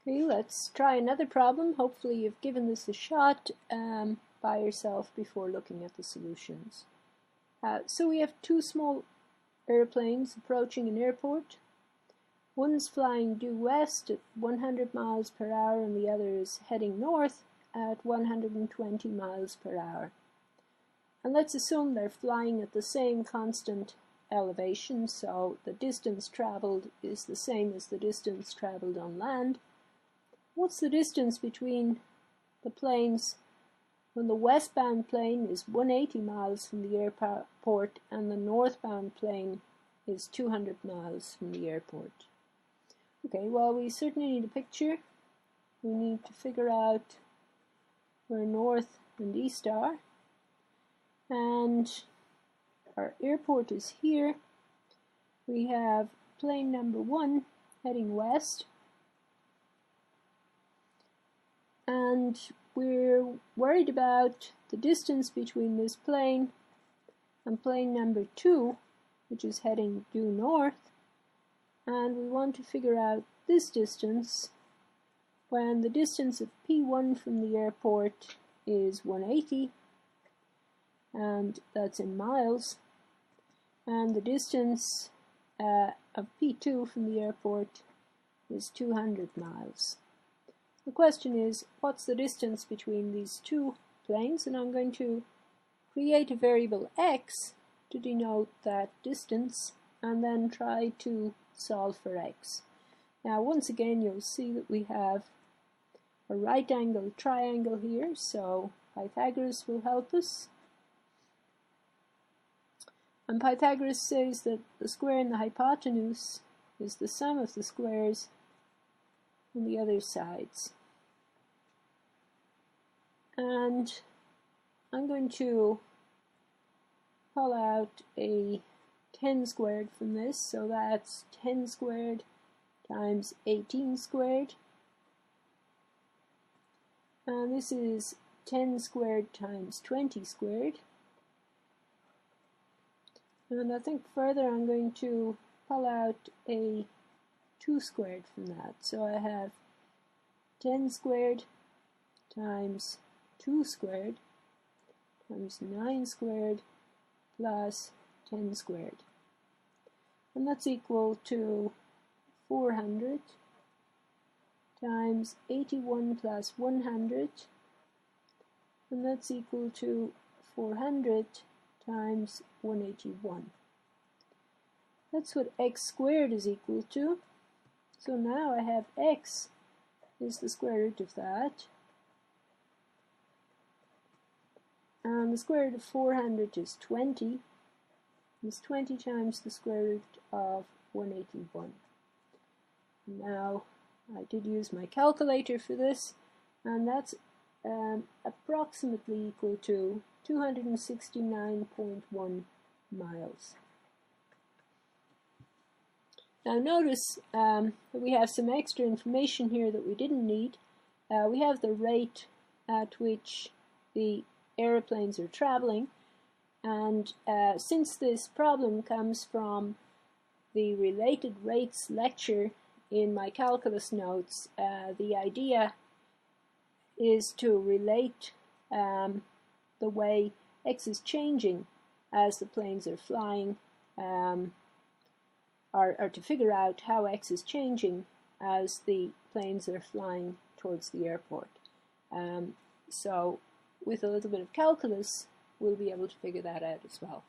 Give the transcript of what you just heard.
Okay, let's try another problem. Hopefully you've given this a shot by yourself before looking at the solutions. So we have two small airplanes approaching an airport. One's flying due west at 100 miles per hour and the other is heading north at 120 miles per hour. And let's assume they're flying at the same constant elevation, so the distance traveled is the same as the distance traveled on land. What's the distance between the planes when the westbound plane is 180 miles from the airport and the northbound plane is 200 miles from the airport? Okay, well, we certainly need a picture. We need to figure out where north and east are. And our airport is here. We have plane number 1 heading west. And we're worried about the distance between this plane and plane number 2, which is heading due north. And we want to figure out this distance when the distance of P1 from the airport is 180, and that's in miles, and the distance of P2 from the airport is 200 miles. The question is, what's the distance between these two planes? And I'm going to create a variable x to denote that distance and then try to solve for x. Now once again you'll see that we have a right angled triangle here, so Pythagoras will help us. And Pythagoras says that the square in the hypotenuse is the sum of the squares on the other sides. And I'm going to pull out a 10 squared from this, so that's 10 squared times 18 squared. And this is 10 squared times 20 squared. And I think further I'm going to pull out a 2 squared from that. So I have 10 squared times 2 squared times 9 squared plus 10 squared. And that's equal to 400 times 81 plus 100. And that's equal to 400 times 181. That's what x squared is equal to. So now I have x is the square root of that. And the square root of 400 is 20. It's 20 times the square root of 181. Now, I did use my calculator for this, and that's approximately equal to 269.1 miles. Now notice that we have some extra information here that we didn't need. We have the rate at which the aeroplanes are traveling, and since this problem comes from the related rates lecture in my calculus notes, the idea is to relate the way x is changing as the planes are flying, or to figure out how x is changing as the planes are flying towards the airport. So with a little bit of calculus, we'll be able to figure that out as well.